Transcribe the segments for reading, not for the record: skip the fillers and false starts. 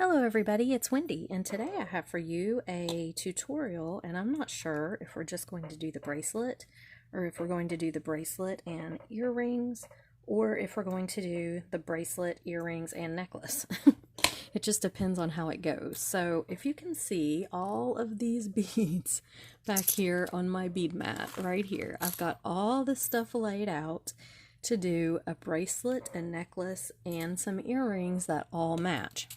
Hello everybody, it's Wendy, and today I have for you a tutorial, and I'm not sure if we're just going to do the bracelet, or if we're going to do the bracelet and earrings, or if we're going to do the bracelet, earrings, and necklace. It just depends on how it goes. So if you can see all of these beads back here on my bead mat right here, I've got all the stuff laid out to do a bracelet, a necklace, and some earrings that all match.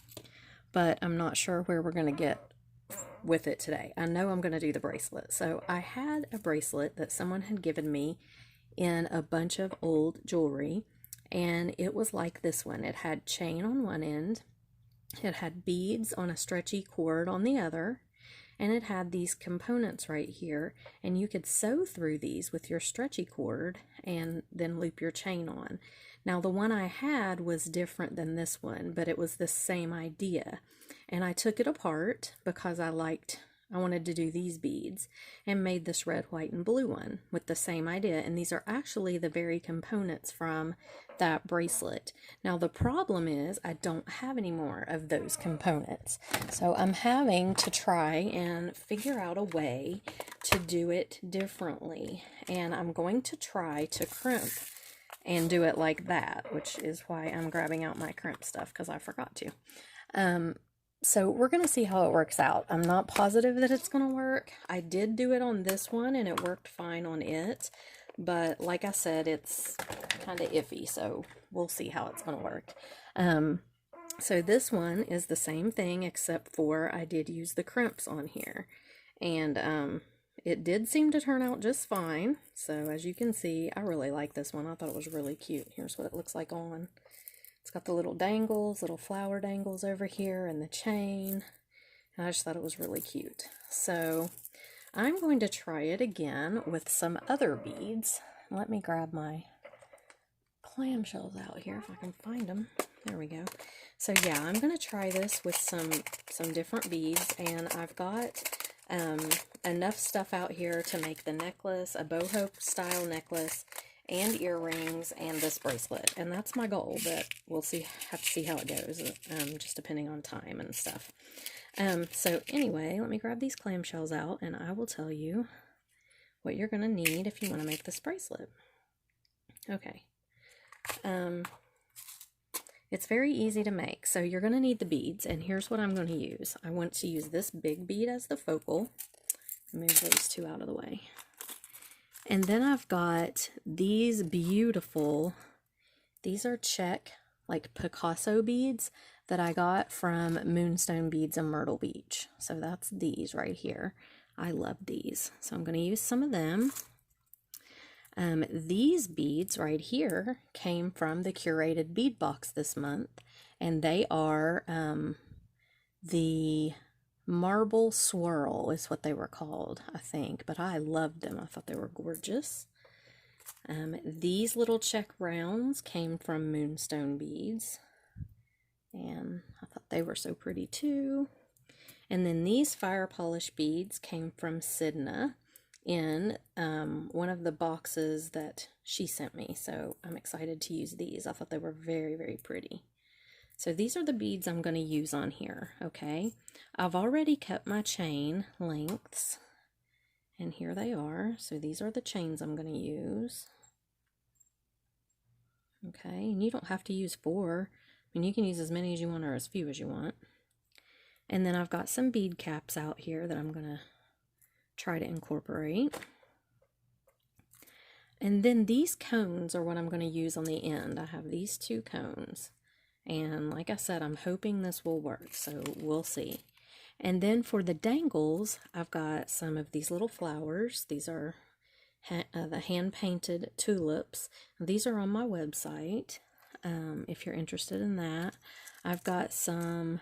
But I'm not sure where we're going to get with it today. I know I'm going to do the bracelet. So I had a bracelet that someone had given me in a bunch of old jewelry, and it was like this one. It had chain on one end, it had beads on a stretchy cord on the other, and it had these components right here, and you could sew through these with your stretchy cord and then loop your chain on. Now the one I had was different than this one, but it was the same idea, and I took it apart because I wanted to do these beads and made this red, white, and blue one with the same idea, and these are actually the very components from that bracelet. Now the problem is I don't have any more of those components, so I'm having to try and figure out a way to do it differently, and I'm going to try to crimp and do it like that, which is why I'm grabbing out my crimp stuff, because I forgot to. So we're going to see how it works out. I'm not positive that it's going to work. I did do it on this one and it worked fine on it, but like I said, it's kind of iffy, so we'll see how it's going to work. So this one is the same thing, except for I did use the crimps on here, and it did seem to turn out just fine. So as you can see, I really like this one. I thought it was really cute. Here's what it looks like on. It's got the little dangles, little flower dangles over here, and the chain. And I just thought it was really cute. So I'm going to try it again with some other beads. Let me grab my clamshells out here if I can find them. There we go. So yeah, I'm going to try this with some different beads, and I've got enough stuff out here to make the necklace, a boho style necklace, and earrings, and this bracelet, and that's my goal, but we'll have to see how it goes, just depending on time and stuff. So anyway, let me grab these clamshells out, and I will tell you what you're going to need if you want to make this bracelet. Okay. It's very easy to make. So you're going to need the beads, and here's what I'm going to use. I want to use this big bead as the focal. Move those two out of the way. And then I've got these beautiful, these are Czech, like Picasso beads that I got from Moonstone Beads in Myrtle Beach. So that's these right here. I love these. So I'm going to use some of them. These beads right here came from the curated bead box this month, and they are the marble swirl is what they were called, I think, but I loved them. I thought they were gorgeous. These little Czech rounds came from Moonstone Beads, and I thought they were so pretty too. And then these fire polish beads came from Sidna in one of the boxes that she sent me, so I'm excited to use these. I thought they were very, very pretty. So these are the beads I'm going to use on here, okay? I've already cut my chain lengths, and here they are. So these are the chains I'm going to use. Okay, and you don't have to use 4. I mean, you can use as many as you want or as few as you want. And then I've got some bead caps out here that I'm going to try to incorporate. And then these cones are what I'm going to use on the end. I have these 2 cones. And like I said, I'm hoping this will work, so we'll see. And then for the dangles, I've got some of these little flowers. These are the hand-painted tulips. These are on my website, if you're interested in that. I've got some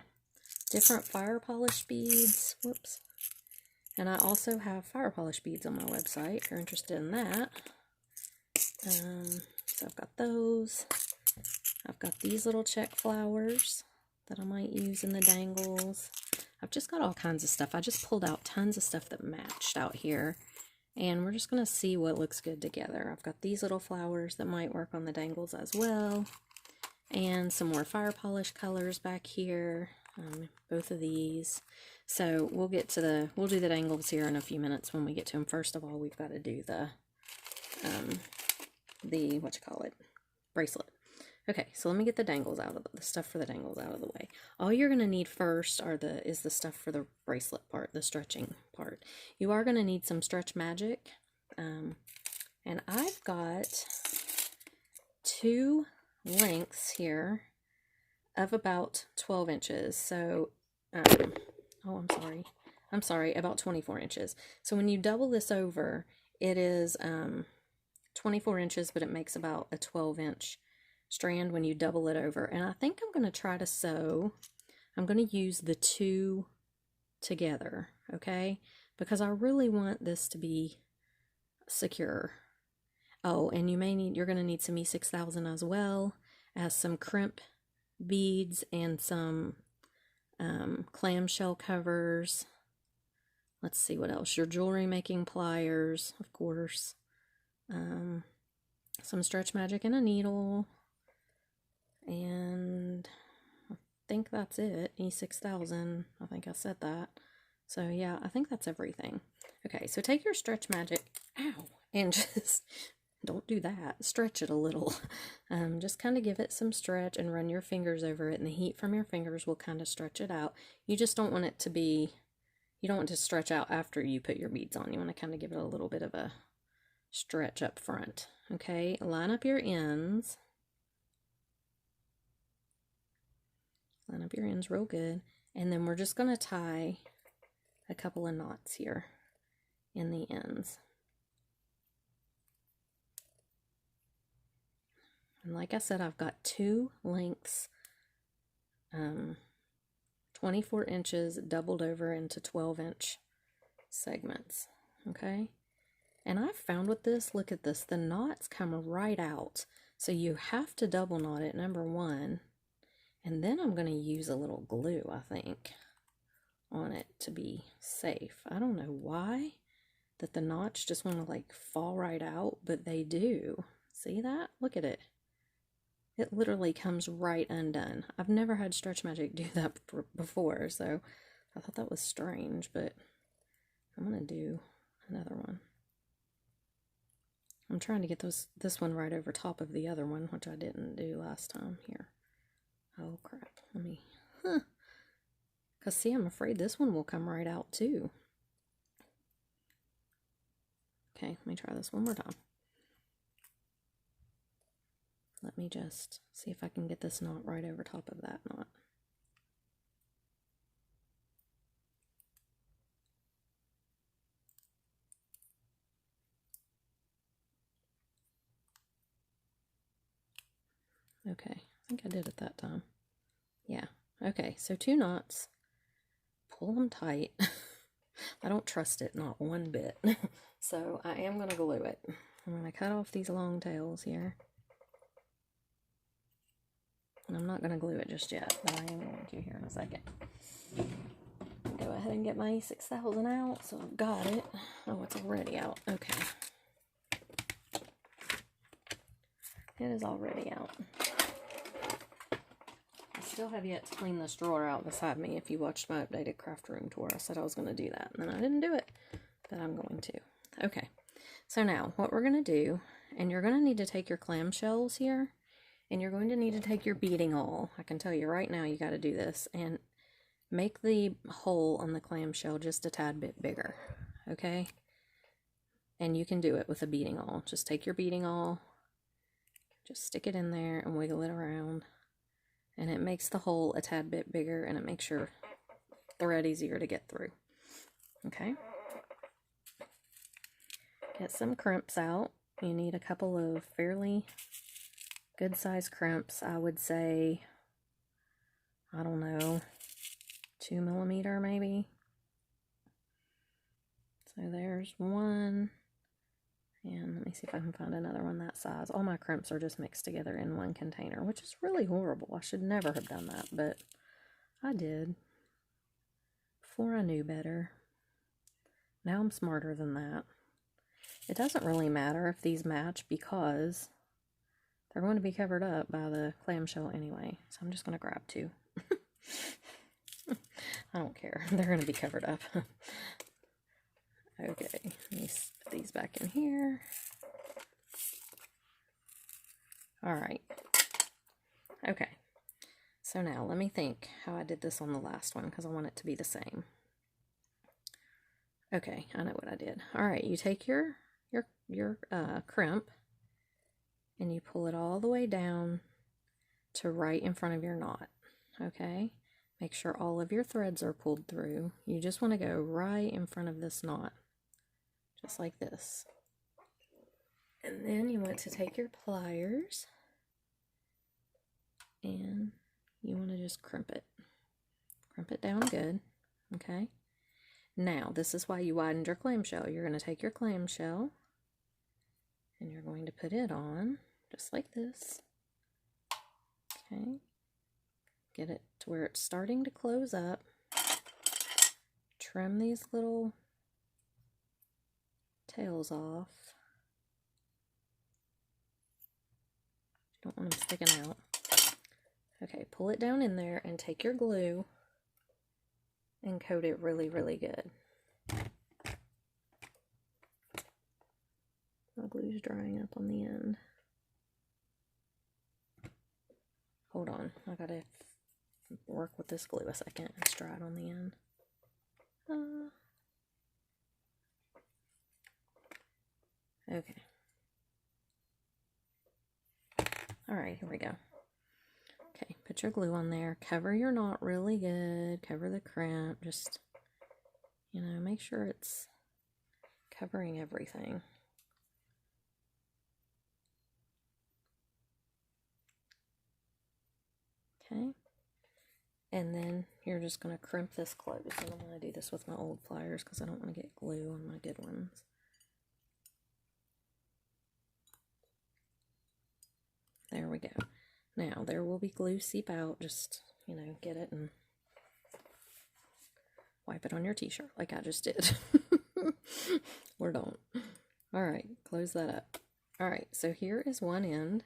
different fire polish beads. Whoops. And I also have fire polish beads on my website, if you're interested in that. So I've got those. I've got these little Czech flowers that I might use in the dangles. I've just got all kinds of stuff. I just pulled out tons of stuff that matched out here, and we're just going to see what looks good together. I've got these little flowers that might work on the dangles as well. and some more fire polish colors back here, both of these. So we'll do the dangles here in a few minutes when we get to them. First of all, we've got to do the bracelet. Okay, so let me get the dangles out of the stuff for the dangles out of the way. All you're going to need first is the stuff for the bracelet part, the stretching part. You are going to need some Stretch Magic, and I've got 2 lengths here of about 12 inches. So, I'm sorry, about 24 inches. So when you double this over, it is 24 inches, but it makes about a 12-inch strand when you double it over. And I think I'm going to try to sew. I'm going to use the 2 together, okay? Because I really want this to be secure. Oh, and you're going to need some E6000 as well as some crimp beads and some clamshell covers. Let's see what else. Your jewelry making pliers, of course. Some Stretch Magic and a needle. And I think that's it. E6000. I think I said that. So yeah, I think that's everything. Okay, so take your Stretch Magic, and just don't do that. Stretch it a little. Just kind of give it some stretch and run your fingers over it, and the heat from your fingers will kind of stretch it out. You just don't want it to you don't want to stretch out after you put your beads on. You want to kind of give it a little bit of a stretch up front. Okay, line up your ends. Line up your ends real good. And then we're just going to tie a couple of knots here in the ends. And like I said, I've got 2 lengths, 24 inches doubled over into 12-inch segments. Okay? And I've found with this, look at this, the knots come right out. So you have to double knot it, number 1. And then I'm going to use a little glue, I think, on it to be safe. I don't know why that the knots just want to like fall right out, but they do. See that? Look at it. It literally comes right undone. I've never had Stretch Magic do that before, so I thought that was strange, but I'm going to do another one. I'm trying to get this one right over top of the other one, which I didn't do last time. Here. Oh crap, let me, because see, I'm afraid this one will come right out too. Okay, let me try this one more time. Let me just see if I can get this knot right over top of that knot. Okay, I think I did it that time. Yeah, okay, so 2 knots. Pull them tight. I don't trust it, not one bit. So I am going to glue it. I'm going to cut off these long tails here. And I'm not going to glue it just yet, but I am going to here in a second. Go ahead and get my E6000 out, so I've got it. Oh, it's already out. Okay. It is already out. I still have yet to clean this drawer out beside me. If you watched my updated craft room tour, I said I was going to do that, and then I didn't do it, but I'm going to. Okay, so now what we're going to do, and you're going to need to take your clamshells here, and you're going to need to take your beading awl. I can tell you right now you got to do this, and make the hole on the clamshell just a tad bit bigger, okay? And you can do it with a beading awl. Just take your beading awl, just stick it in there and wiggle it around, and it makes the hole a tad bit bigger, and it makes your thread easier to get through. Okay? Get some crimps out. You need a couple of fairly good size crimps. I would say, I don't know, 2 millimeter maybe. So there's one. And let me see if I can find another one that size. All my crimps are just mixed together in one container, which is really horrible. I should never have done that, but I did. Before I knew better. Now I'm smarter than that. It doesn't really matter if these match because they're going to be covered up by the clamshell anyway. So I'm just going to grab 2. I don't care. They're going to be covered up. Okay, let me put these back in here. All right. Okay. So now let me think how I did this on the last one because I want it to be the same. Okay, I know what I did. All right, you take your crimp and you pull it all the way down to right in front of your knot. Okay, make sure all of your threads are pulled through. You just want to go right in front of this knot, just like this. And then you want to take your pliers and you want to just crimp it down good. Okay, now this is why you widened your clamshell. You're going to take your clamshell and you're going to put it on just like this. Okay, get it to where it's starting to close up. Trim these little tails off. You don't want them sticking out. Okay, pull it down in there and take your glue and coat it really, really good. My glue's drying up on the end. Hold on, I gotta work with this glue a second. It's dried on the end. Okay. Alright, here we go. Okay, put your glue on there. Cover your knot really good. Cover the crimp. Just, you know, make sure it's covering everything. Okay. And then you're just going to crimp this closed. And I'm going to do this with my old pliers because I don't want to get glue on my good ones. There we go. Now, there will be glue seep out. Just, you know, get it and wipe it on your t-shirt like I just did. Or don't. Alright, close that up. Alright, so here is one end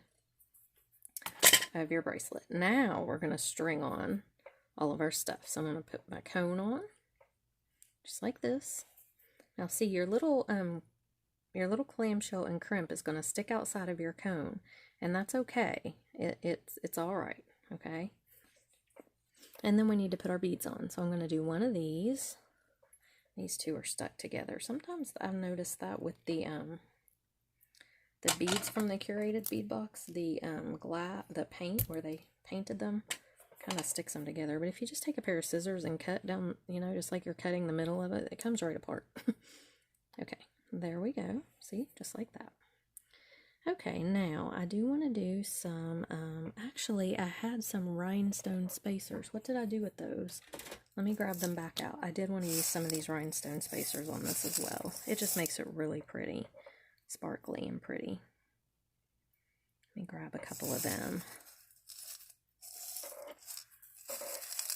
of your bracelet. Now, we're going to string on all of our stuff. So I'm going to put my cone on, just like this. Now, see, your little clamshell and crimp is going to stick outside of your cone. And that's okay. It's all right, okay? And then we need to put our beads on. So I'm going to do one of these. These two are stuck together. Sometimes I've noticed that with the beads from the curated bead box, the paint where they painted them kind of sticks them together. But if you just take a pair of scissors and cut down, you know, just like you're cutting the middle of it, it comes right apart. Okay, there we go. See, just like that. Okay, now I do want to do some, actually I had some rhinestone spacers. What did I do with those? Let me grab them back out. I did want to use some of these rhinestone spacers on this as well. It just makes it really pretty, sparkly and pretty. Let me grab a couple of them.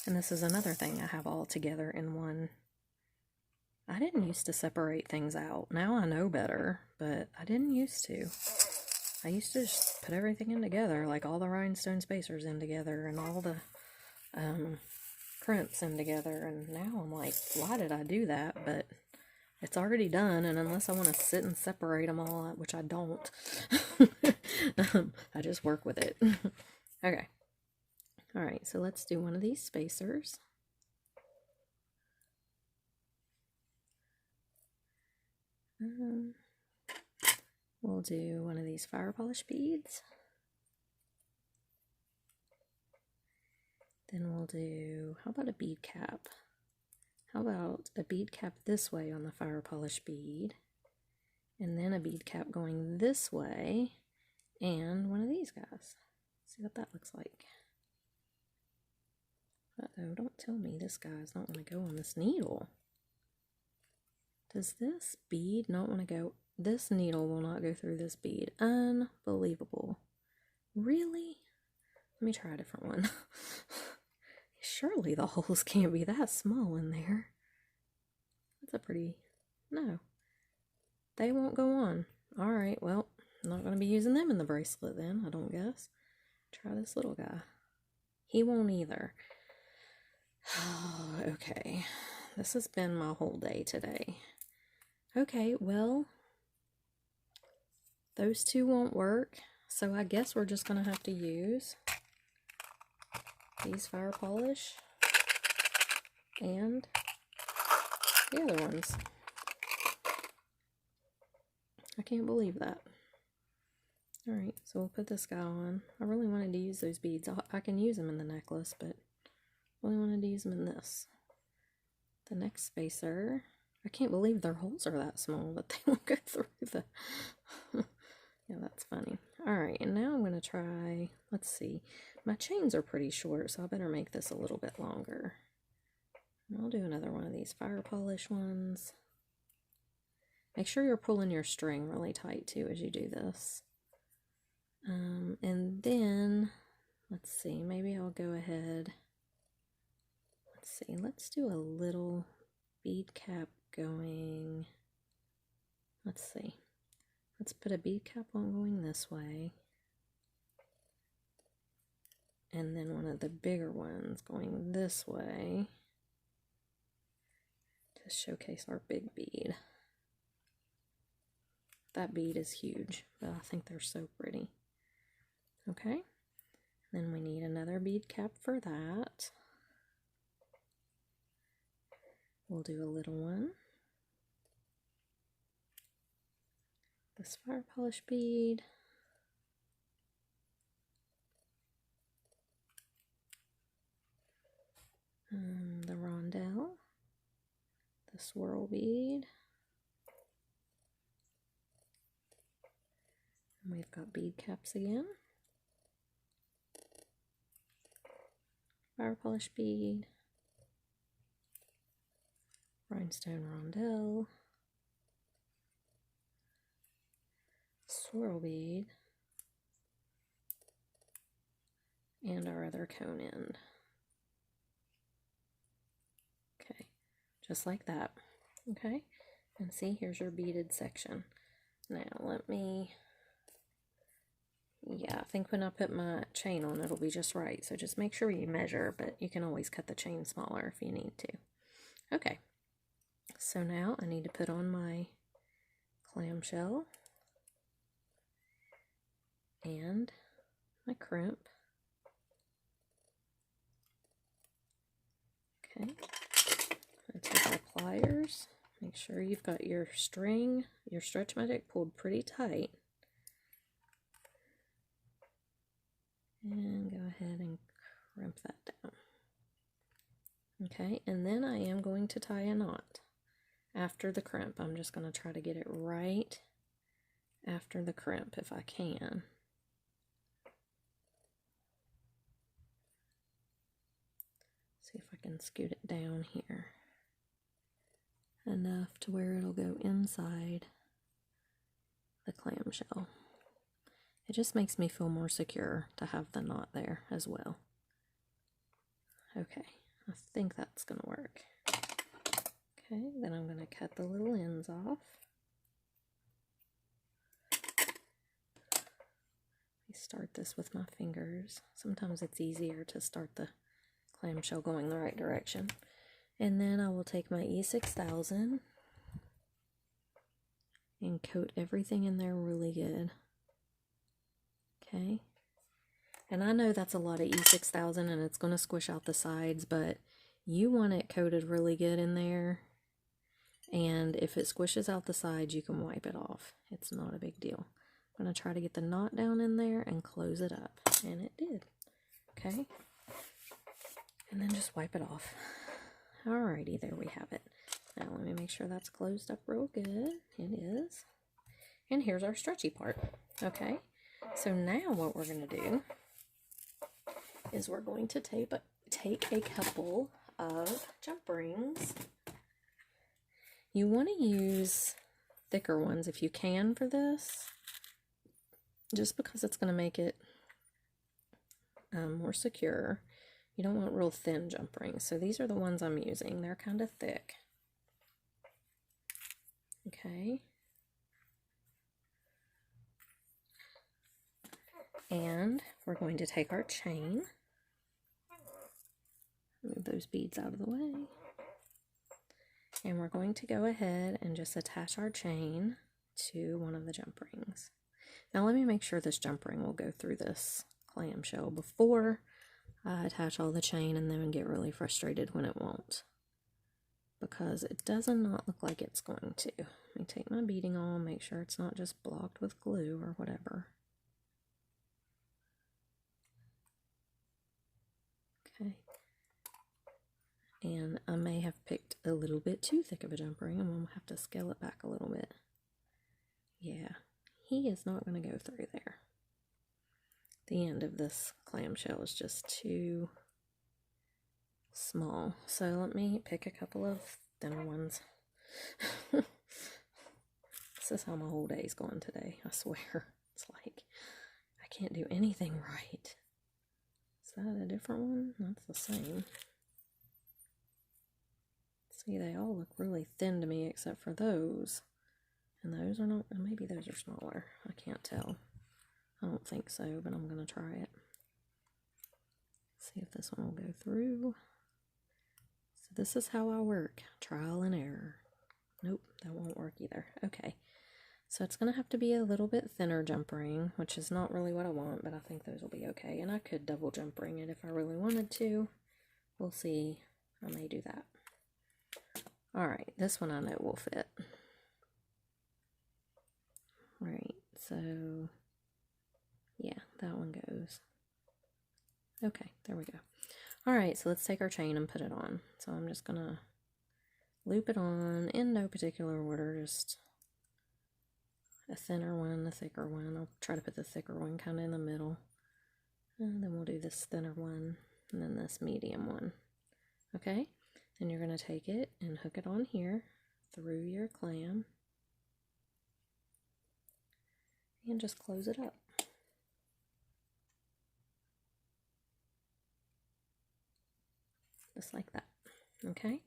And this is another thing I have all together in one. I didn't used to separate things out. Now I know better, but I didn't used to. I used to just put everything in together, like all the rhinestone spacers in together and all the crimps in together, and now I'm like, why did I do that? But it's already done, and unless I want to sit and separate them all out, which I don't, I just work with it. Okay. Alright, so let's do one of these spacers. We'll do one of these fire polish beads. Then we'll do, how about a bead cap? How about a bead cap this way on the fire polish bead? And then a bead cap going this way. And one of these guys. See what that looks like. Uh-oh, don't tell me this guy's not want to go on this needle. Does this bead not want to go? This needle will not go through this bead. Unbelievable. Really? Let me try a different one. Surely the holes can't be that small in there. That's a pretty... No. They won't go on. Alright, well, I'm not going to be using them in the bracelet then, I don't guess. Try this little guy. He won't either. Okay, this has been my whole day today. Okay, well, those two won't work, so I guess we're just going to have to use these fire polish and the other ones. I can't believe that. Alright, so we'll put this guy on. I really wanted to use those beads. I can use them in the necklace, but I really wanted to use them in this. The next spacer. I can't believe their holes are that small, but they won't go through the... Yeah, that's funny. Alright, and now I'm going to try... Let's see. My chains are pretty short, so I better make this a little bit longer. And I'll do another one of these fire polish ones. Make sure you're pulling your string really tight, too, as you do this. And then, let's see, maybe I'll go ahead, let's do a little bead cap going, let's put a bead cap on going this way, and then one of the bigger ones going this way, to showcase our big bead. That bead is huge, but I think they're so pretty. Okay, then we need another bead cap for that. We'll do a little one. This fire polish bead. The rondelle. The swirl bead. And we've got bead caps again. Fire polish bead, rhinestone rondelle, swirl bead, and our other cone end. Okay, just like that. Okay, and see, here's your beaded section. Now let me... Yeah, I think when I put my chain on, it'll be just right. So just make sure you measure, but you can always cut the chain smaller if you need to. Okay, so now I need to put on my clamshell and my crimp. Okay, I'm going to take our pliers. Make sure you've got your string, your stretch magic pulled pretty tight. And go ahead and crimp that down. Okay, and then I am going to tie a knot after the crimp. I'm just going to try to get it right after the crimp if I can. See if I can scoot it down here enough to where it'll go inside the clamshell. It just makes me feel more secure to have the knot there as well. Okay, I think that's going to work. Okay, then I'm going to cut the little ends off. I start this with my fingers. Sometimes it's easier to start the clamshell going the right direction. And then I will take my E6000 and coat everything in there really good. Okay, and I know that's a lot of E6000 and it's going to squish out the sides, but you want it coated really good in there, and if it squishes out the sides, you can wipe it off. It's not a big deal. I'm going to try to get the knot down in there and close it up, and it did. Okay, and then just wipe it off. Alrighty, there we have it. Now let me make sure that's closed up real good. It is. And here's our stretchy part. Okay. So now what we're going to do is we're going to take a couple of jump rings. You want to use thicker ones if you can for this, just because it's going to make it more secure. You don't want real thin jump rings. So these are the ones I'm using. They're kind of thick. Okay. And we're going to take our chain, move those beads out of the way, and we're going to go ahead and just attach our chain to one of the jump rings. Now let me make sure this jump ring will go through this clamshell before I attach all the chain and then get really frustrated when it won't, because it does not look like it's going to. Let me take my beading on, make sure it's not just blocked with glue or whatever. Okay. And I may have picked a little bit too thick of a jump ring. I'm going to have to scale it back a little bit. Yeah, he is not going to go through there. The end of this clamshell is just too small. So let me pick a couple of thinner ones. This is how my whole day is going today, I swear. It's like I can't do anything right. Is that a different one? That's the same. See, they all look really thin to me except for those. And those are not, maybe those are smaller. I can't tell. I don't think so, but I'm going to try it. See if this one will go through. So this is how I work. Trial and error. Nope, that won't work either. Okay. So it's going to have to be a little bit thinner jump ring, which is not really what I want, but I think those will be okay. And I could double jump ring it if I really wanted to. We'll see. I may do that. Alright, this one I know will fit. Right, so yeah, that one goes. Okay, there we go. Alright, so let's take our chain and put it on. So I'm just gonna loop it on in no particular order, just a thinner one, a thicker one. I'll try to put the thicker one kind of in the middle. And then we'll do this thinner one, and then this medium one. Okay? And you're going to take it and hook it on here through your clam. And just close it up. Just like that. Okay?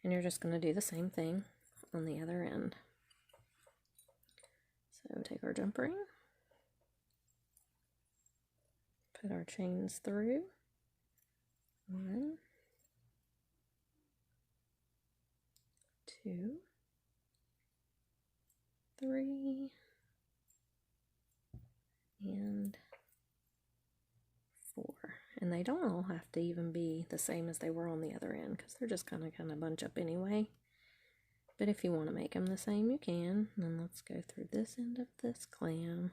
And you're just going to do the same thing on the other end. So take our jump ring, put our chains through, 1, 2, 3, and 4. And they don't all have to even be the same as they were on the other end, because they're just kind of bunch up anyway. But if you want to make them the same, you can. And then let's go through this end of this clam.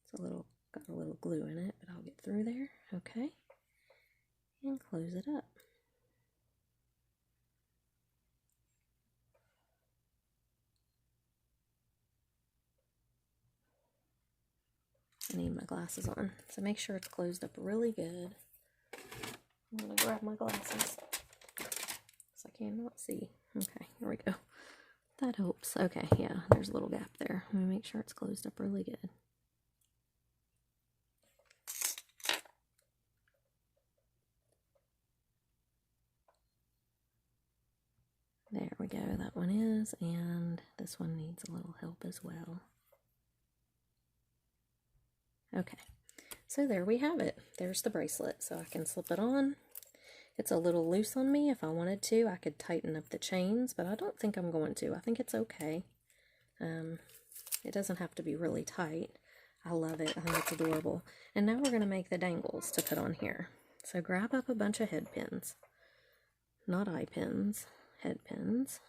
It's got a little glue in it, but I'll get through there. Okay. And close it up. I need my glasses on, so make sure it's closed up really good. I'm going to grab my glasses because I cannot see. Okay, here we go. That helps. Okay, yeah, there's a little gap there. Let me make sure it's closed up really good. There we go, that one is, and this one needs a little help as well. Okay, so there we have it. There's the bracelet, so I can slip it on. It's a little loose on me. If I wanted to, I could tighten up the chains, but I don't think I'm going to. I think it's okay. It doesn't have to be really tight. I love it. I think it's adorable. And now we're going to make the dangles to put on here. So grab up a bunch of head pins. Not eye pins, head pins.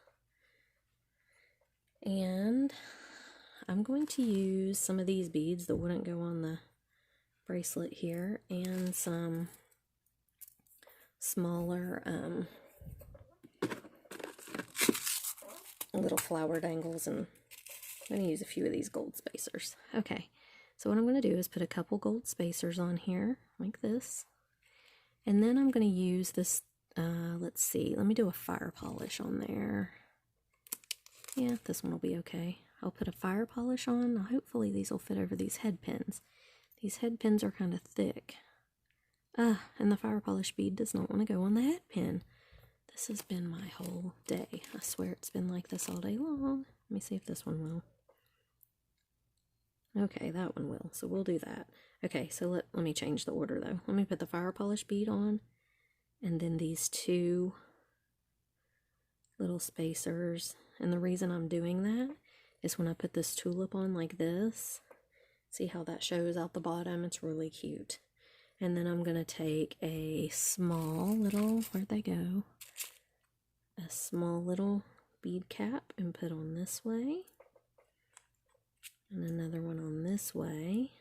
And I'm going to use some of these beads that wouldn't go on the bracelet here, and some smaller little flower dangles, and I'm going to use a few of these gold spacers. Okay, so what I'm going to do is put a couple gold spacers on here, like this, and then I'm going to use this, let's see, let me do a fire polish on there. Yeah, this one will be okay. I'll put a fire polish on. Now, hopefully these will fit over these head pins. These head pins are kind of thick. And the fire polish bead does not want to go on the head pin. This has been my whole day. I swear it's been like this all day long. Let me see if this one will. Okay, that one will, so we'll do that. Okay, so let me change the order though. Let me put the fire polish bead on, and then these two little spacers. And the reason I'm doing that is when I put this tulip on like this, see how that shows out the bottom? It's really cute. And then I'm going to take a small little, where'd they go? A small little bead cap and put on this way. And another one on this way.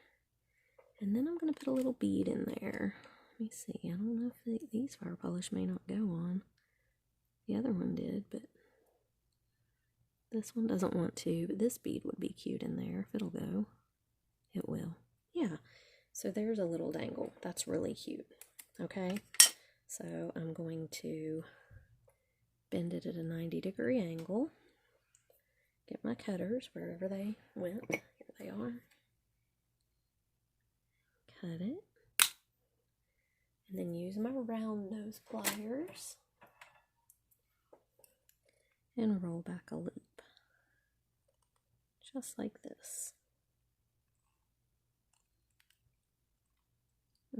And then I'm going to put a little bead in there. Let me see. I don't know if these fire polish may not go on. The other one did, but this one doesn't want to. But this bead would be cute in there if it'll go. It will. Yeah. So there's a little dangle. That's really cute. Okay. So I'm going to bend it at a 90-degree angle. Get my cutters wherever they went. Here they are. Cut it. And then use my round nose pliers. And roll back a loop. Just like this.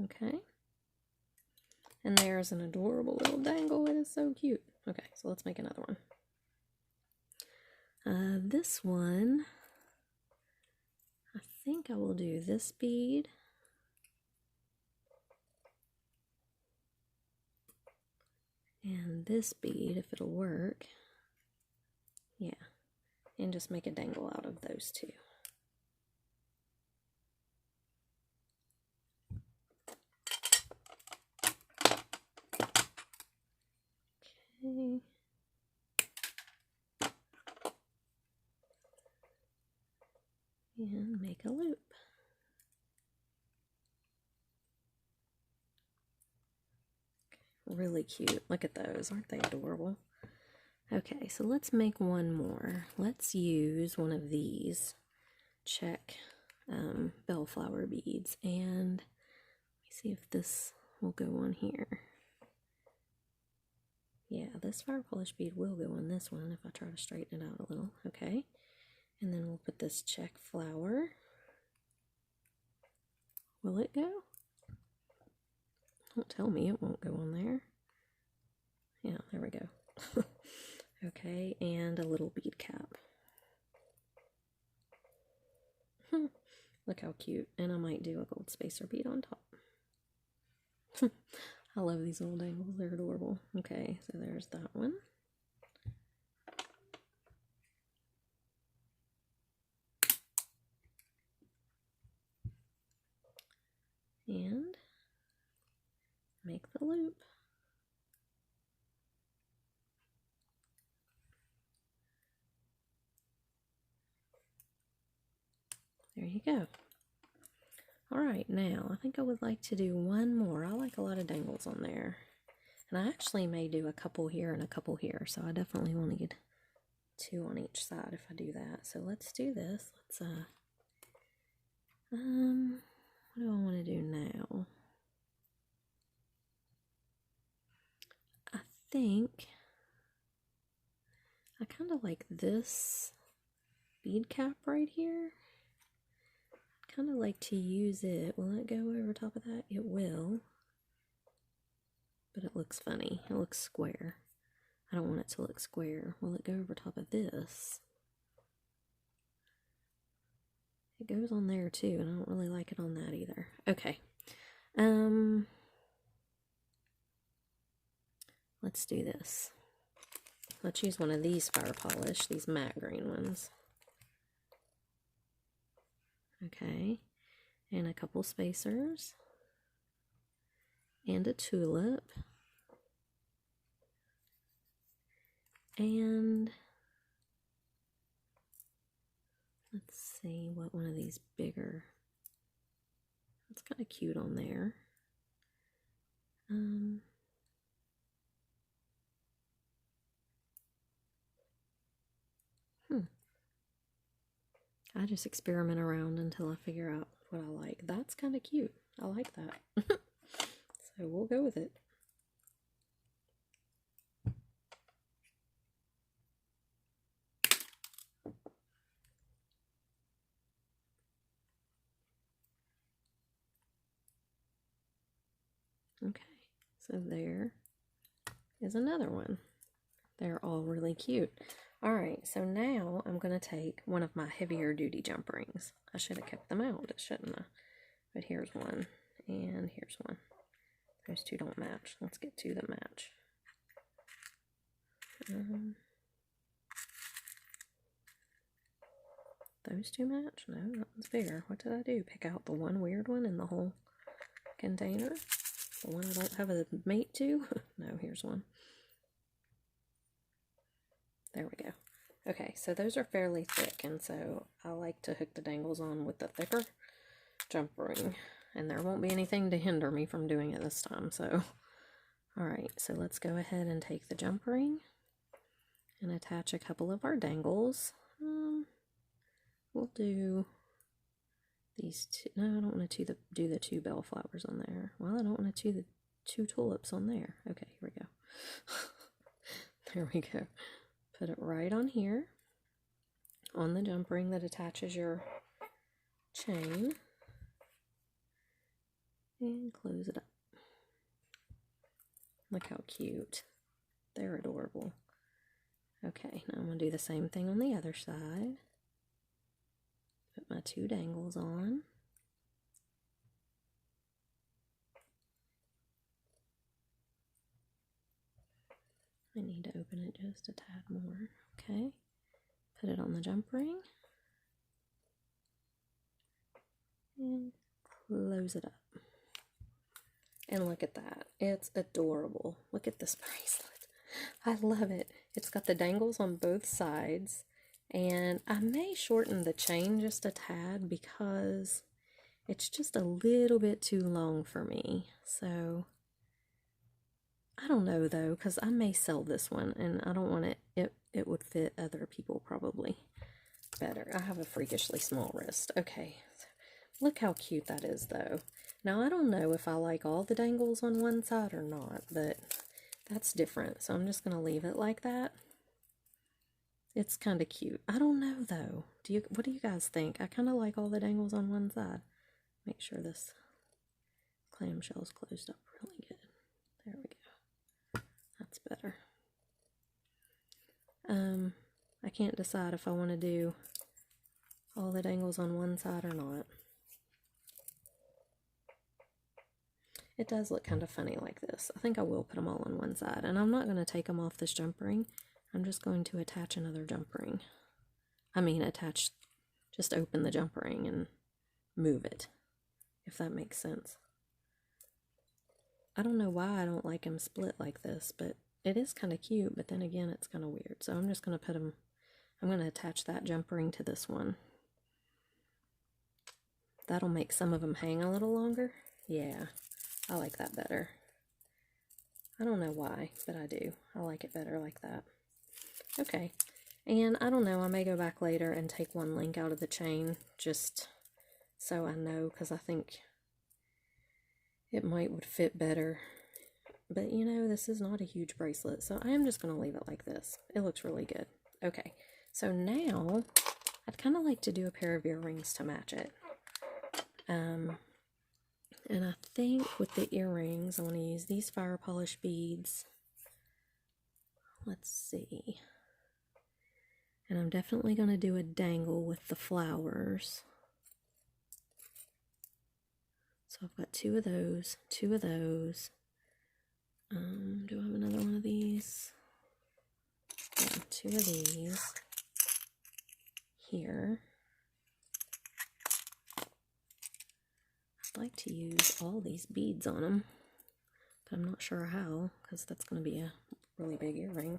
Okay. And there's an adorable little dangle. It is so cute. Okay, so let's make another one. This one, I think I will do this bead. And this bead, if it'll work. Yeah. And just make a dangle out of those two. Okay. And make a loop. Really cute. Look at those. Aren't they adorable? Okay, so let's make one more. Let's use one of these check bellflower beads. And let me see if this will go on here. Yeah, this fire polish bead will go on this one if I try to straighten it out a little. Okay. And then we'll put this check flower. Will it go? Don't tell me it won't go on there. Yeah, there we go. Okay, and a little bead cap. Look how cute. And I might do a gold spacer bead on top. I love these little dangles. They're adorable. Okay, so there's that one. And make the loop. There you go. Alright, now I think I would like to do one more. I like a lot of dangles on there. And I actually may do a couple here and a couple here, so I definitely want to get two on each side if I do that. So let's do this. Let's what do I want to do now? I think I kind of like this bead cap right here. I'd kind of like to use it. Will it go over top of that? It will. But it looks funny. It looks square. I don't want it to look square. Will it go over top of this? It goes on there too, and I don't really like it on that either. Okay. Let's do this. Let's use one of these fire polish, these matte green ones. Okay. And a couple spacers. And a tulip. And let's see what one of these bigger. That's kind of cute on there. I just experiment around until I figure out what I like. That's kind of cute. I like that. So we'll go with it. Okay, so there is another one. They're all really cute. All right, so now I'm going to take one of my heavier duty jump rings. I should have kept them out, shouldn't I? But here's one, and here's one. Those two don't match. Let's get two that match. Those two match? No, that one's bigger. What did I do? Pick out the one weird one in the whole container? The one I don't have a mate to? No, here's one. There we go. Okay, so those are fairly thick, and so I like to hook the dangles on with the thicker jump ring. And there won't be anything to hinder me from doing it this time, so... Alright, so let's go ahead and take the jump ring and attach a couple of our dangles. We'll do these two. No, I don't want to do the two bellflowers on there. Well, I don't want to do the two tulips on there. Okay, here we go. There we go. Put it right on here, on the jump ring that attaches your chain, and close it up. Look how cute. They're adorable. Okay, now I'm going to do the same thing on the other side. Put my two dangles on. I need to open it just a tad more. Okay, put it on the jump ring and close it up. And look at that. It's adorable. Look at this bracelet. I love it. It's got the dangles on both sides. And I may shorten the chain just a tad because it's just a little bit too long for me. So, I don't know though, because I may sell this one and I don't want it. It would fit other people probably better. I have a freakishly small wrist. Okay. Look how cute that is though. Now, I don't know if I like all the dangles on one side or not, but that's different. So I'm just going to leave it like that. It's kind of cute. I don't know, though. What do you guys think? I kind of like all the dangles on one side. Make sure this clamshell's closed up really good. There we go. That's better. I can't decide if I want to do all the dangles on one side or not. It does look kind of funny like this. I think I will put them all on one side. And I'm not going to take them off this jump ring. I'm just going to attach another jump ring. I mean, just open the jump ring and move it, if that makes sense. I don't know why I don't like them split like this, but it is kind of cute, but then again, it's kind of weird. So I'm just going to I'm going to attach that jump ring to this one. That'll make some of them hang a little longer. Yeah. I like that better. I don't know why, but I do. I like it better like that. Okay, and I don't know, I may go back later and take one link out of the chain just so I know, because I think it would fit better. But you know, this is not a huge bracelet, so I am just going to leave it like this. It looks really good. Okay, so now I'd kind of like to do a pair of earrings to match it. And I think with the earrings, I want to use these fire polish beads. Let's see. And I'm definitely going to do a dangle with the flowers. So I've got two of those, two of those. Do I have another one of these? Yeah, two of these here. I'd like to use all these beads on them, but I'm not sure how, because that's going to be a really big earring.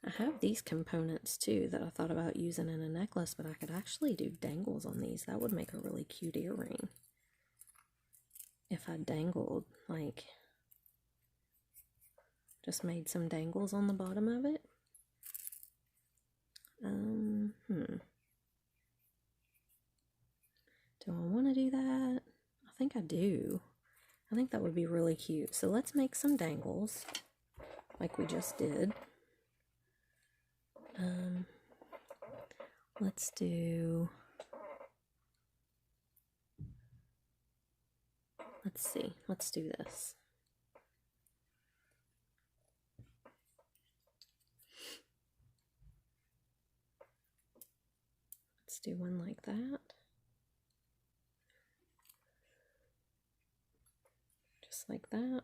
I have these components too that I thought about using in a necklace, but I could actually do dangles on these. That would make a really cute earring. If I dangled, like, just made some dangles on the bottom of it. Do I want to do that? I think I do. I think that would be really cute. So let's make some dangles, like we just did. Let's do let's see, let's do this. Let's do one like that. Just like that.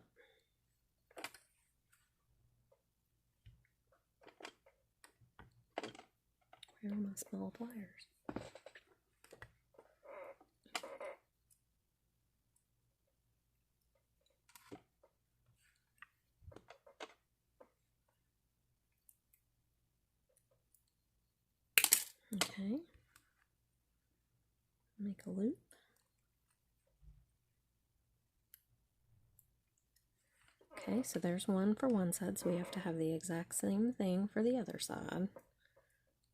Where are my small pliers? Okay. Make a loop. Okay, so there's one for one side, so we have to have the exact same thing for the other side.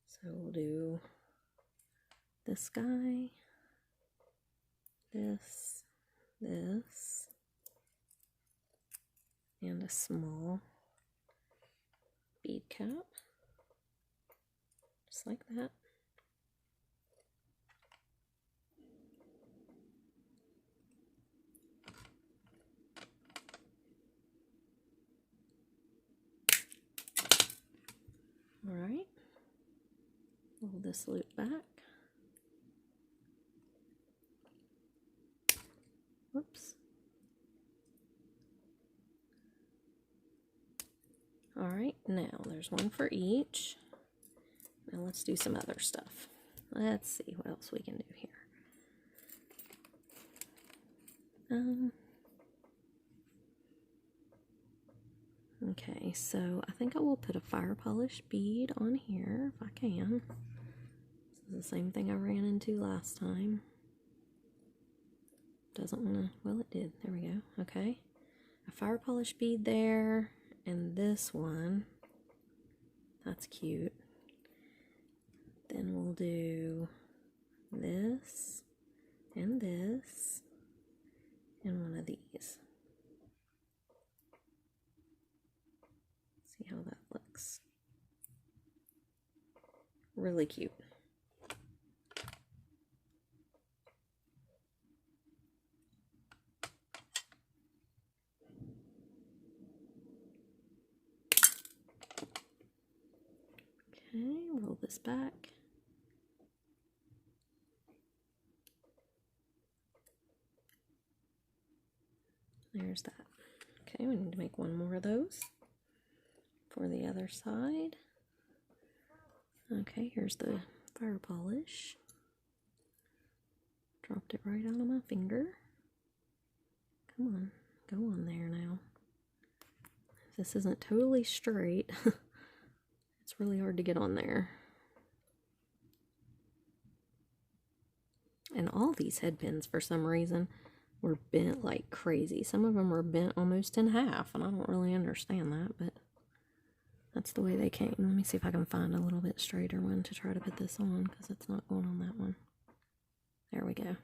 So we'll do this guy, this, and a small bead cap, just like that. All right, pull this loop back. Whoops. All right, now there's one for each. Now let's do some other stuff. Let's see what else we can do here. Okay, so I think I will put a fire polish bead on here if I can. This is the same thing I ran into last time. Doesn't want to, well it did, there we go, okay. A fire polish bead there, and this one, that's cute. Then we'll do this, and one of these. See how that looks. Really cute. Okay, roll this back. There's that. Okay, we need to make one more of those for the other side. Okay, here's the fire polish. Dropped it right out of my finger. Come on, go on there now. If this isn't totally straight, it's really hard to get on there. And all these head pins, for some reason, were bent like crazy. Some of them were bent almost in half, and I don't really understand that, but that's the way they came. Let me see if I can find a little bit straighter one to try to put this on, because it's not going on that one. There we go.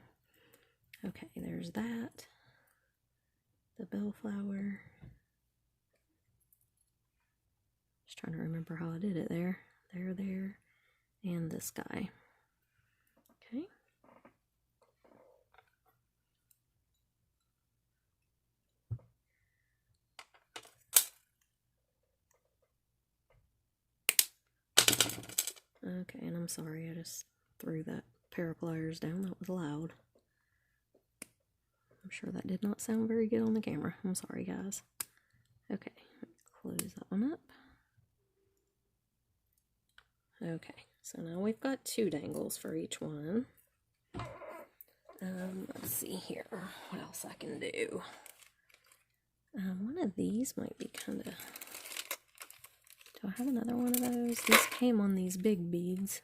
Okay, there's that. The bellflower. Just trying to remember how I did it there. There, and this guy. Okay. Okay, and I'm sorry, I just threw that pair of pliers down. That was loud. I'm sure that did not sound very good on the camera. I'm sorry, guys. Okay, close that one up. Okay, so now we've got 2 dangles for each one. Let's see here, what else I can do. One of these might be kind of... Do I have another one of those? These came on these big beads.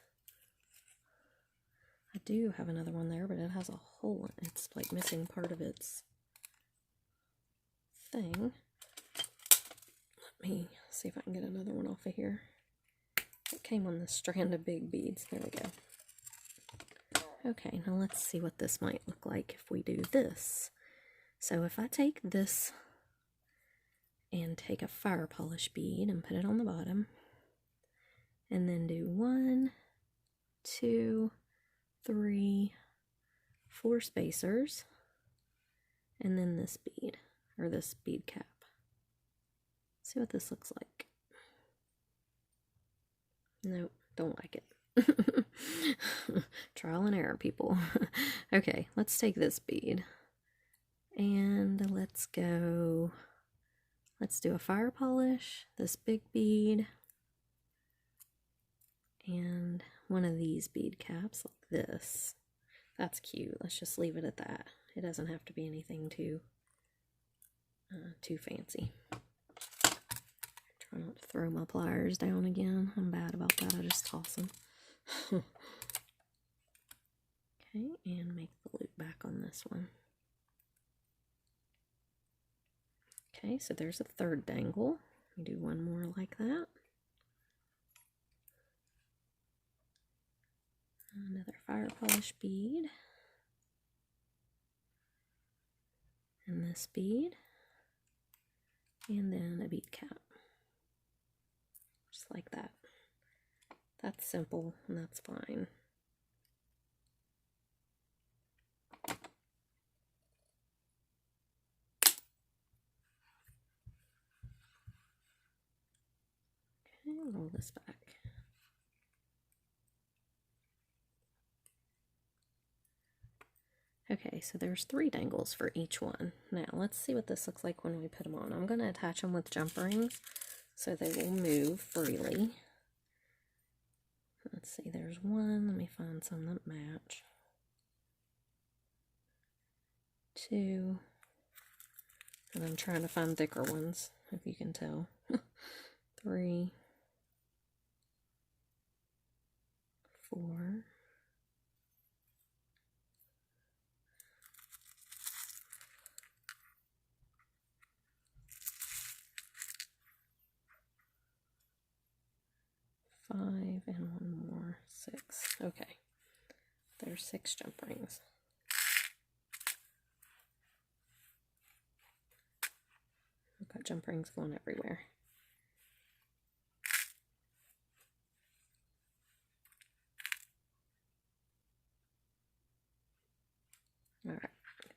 I do have another one there, but it has a hole in it. It's like missing part of its thing. Let me see if I can get another one off of here. It came on this strand of big beads. There we go. Okay, now let's see what this might look like if we do this. So if I take this and take a fire polish bead and put it on the bottom, and then do 1, 2, 3, 4 spacers, and then this bead, or this bead cap. See what this looks like. Nope, don't like it. Trial and error, people. Okay, let's take this bead and let's do a fire polish, this big bead, and one of these bead caps like this. That's cute. Let's just leave it at that. It doesn't have to be anything too fancy. Try not to throw my pliers down again. I'm bad about that. I just toss them. Okay, and make the loop back on this one. Okay, so there's a third dangle. We do one more like that. Another fire polish bead. And this bead. And then a bead cap. Just like that. That's simple and that's fine. Okay, roll this back. Okay, so there's 3 dangles for each one. Now, let's see what this looks like when we put them on. I'm going to attach them with jump rings so they will move freely. Let's see, there's one. Let me find some that match. 2. And I'm trying to find thicker ones, if you can tell. 3. 4. 5 and one more, 6. Okay, there's 6 jump rings. I've got jump rings going everywhere. Alright,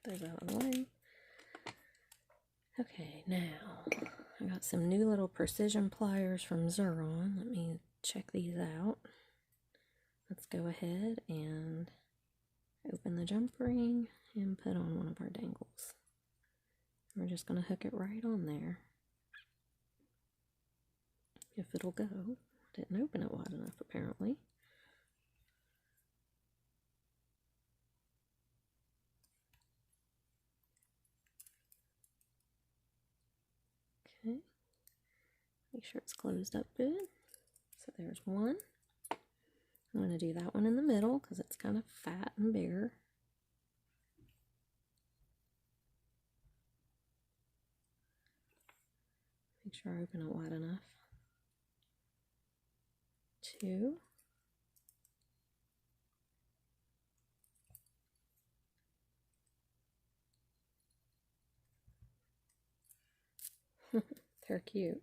get those out of the way. Okay, now I got some new little precision pliers from Xuron. Let me check these out. Let's go ahead and open the jump ring and put on one of our dangles. We're just going to hook it right on there. If it'll go. Didn't open it wide enough apparently. Okay. Make sure it's closed up good. So there's one. I'm going to do that one in the middle because it's kind of fat and bigger. Make sure I open it wide enough. 2. They're cute.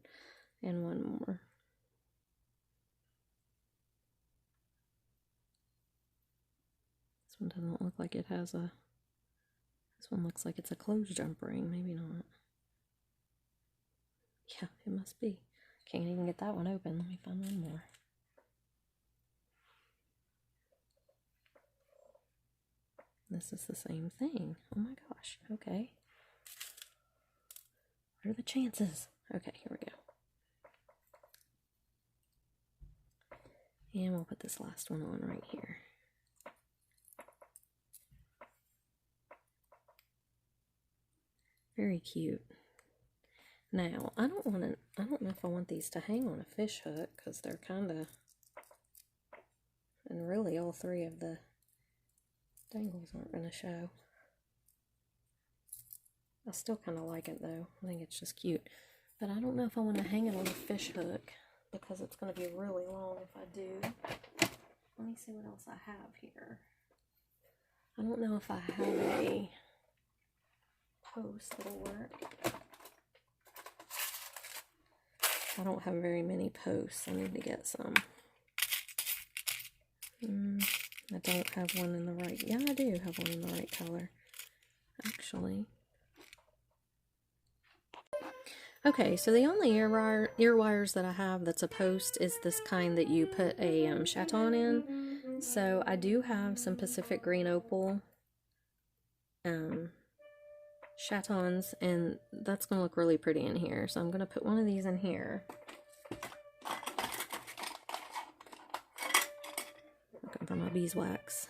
And one more. This one doesn't look like it has a... This one looks like it's a closed jump ring. Maybe not. Yeah, it must be. Can't even get that one open. Let me find one more. This is the same thing. Oh my gosh. Okay. What are the chances? Okay, here we go. And we'll put this last one on right here. Very cute. Now, I don't know if I want these to hang on a fish hook because they're kind of, and really all 3 of the dangles aren't going to show. I still kind of like it though. I think it's just cute. But I don't know if I want to hang it on a fish hook because it's going to be really long if I do. Let me see what else I have here. I don't know if I have a post that'll work. I don't have very many posts. I need to get some. I don't have one in the right... Yeah, I do have one in the right color. Actually, Okay, so the only ear wires that I have that's a post is this kind that you put a chaton in. So I do have some Pacific Green Opal chatons, and that's going to look really pretty in here. So I'm going to put one of these in here. Looking for my beeswax.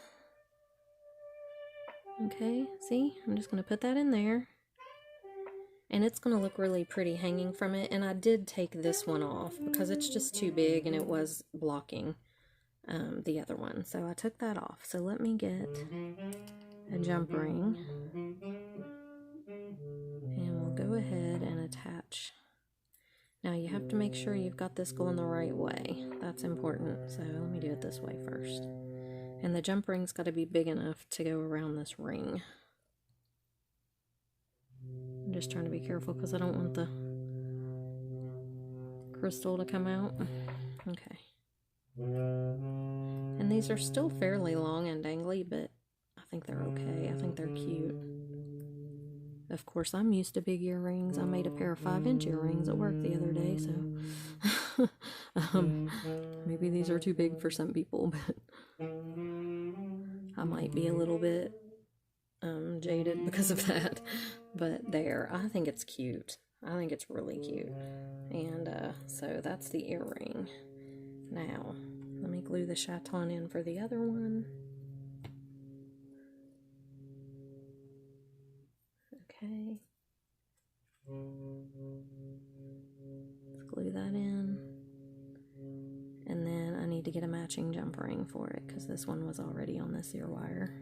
Okay, see? I'm just going to put that in there. And it's going to look really pretty hanging from it. And I did take this one off because it's just too big and it was blocking the other one. So I took that off. So let me get a jump ring. And we'll go ahead and attach. Now you have to make sure you've got this going the right way. That's important. So let me do it this way first. And the jump ring's got to be big enough to go around this ring. I'm just trying to be careful because I don't want the crystal to come out. Okay. And these are still fairly long and dangly, but I think they're okay. I think they're cute. Of course, I'm used to big earrings. I made a pair of 5-inch earrings at work the other day, so maybe these are too big for some people, but I might be a little bit jaded because of that. But there, I think it's cute. I think it's really cute. And so that's the earring. Now, let me glue the chaton in for the other one. Okay. Let's glue that in. And then I need to get a matching jump ring for it because this one was already on this ear wire.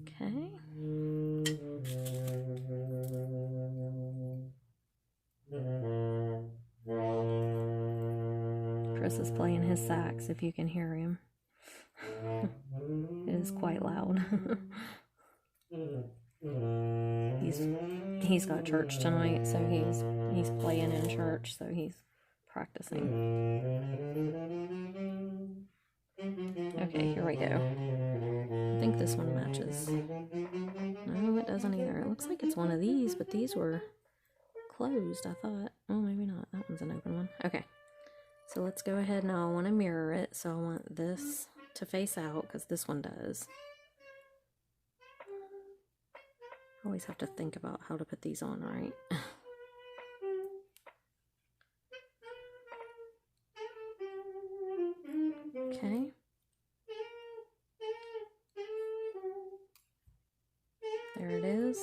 Okay. Chris is playing his sax if you can hear him. It is quite loud. He's got church tonight, so he's playing in church, so he's practicing. Okay, here we go. I think this one matches. No, it doesn't either. It looks like it's one of these, but these were closed, I thought. Oh, maybe not. That one's an open one. Okay. So let's go ahead now. I want to mirror it, so I want this to face out, because this one does. I always have to think about how to put these on right. Okay. There it is.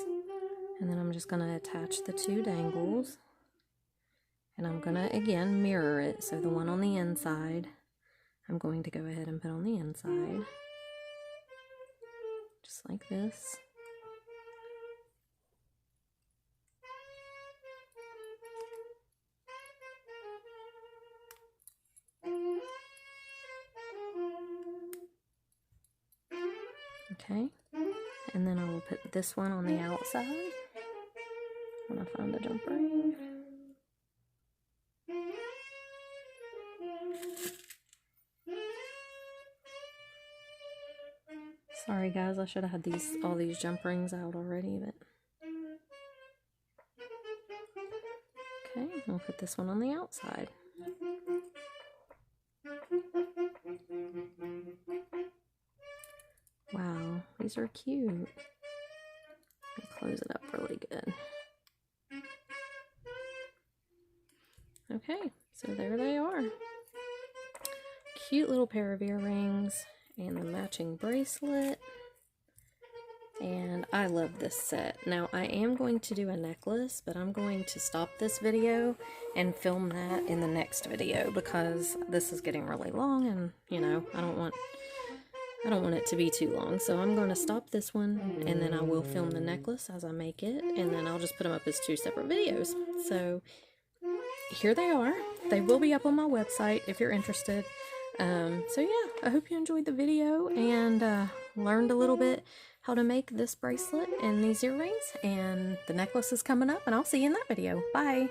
And then I'm just going to attach the two dangles. And I'm going to, again, mirror it. So the one on the inside, I'm going to go ahead and put on the inside. Just like this. Okay. And then I will put this one on the outside when I find a jump ring. Sorry guys, I should have had all these jump rings out already, but okay, we'll put this one on the outside. Wow, these are cute. Close it up really good. Okay, so there they are. Cute little pair of earrings and the matching bracelet. And I love this set. Now I am going to do a necklace, but I'm going to stop this video and film that in the next video because this is getting really long and, you know, I don't want it to be too long. So I'm going to stop this one and then I will film the necklace as I make it, and then I'll just put them up as 2 separate videos. So here they are. They will be up on my website if you're interested. So yeah, I hope you enjoyed the video and learned a little bit how to make this bracelet and these earrings, and the necklace is coming up, and I'll see you in that video. Bye!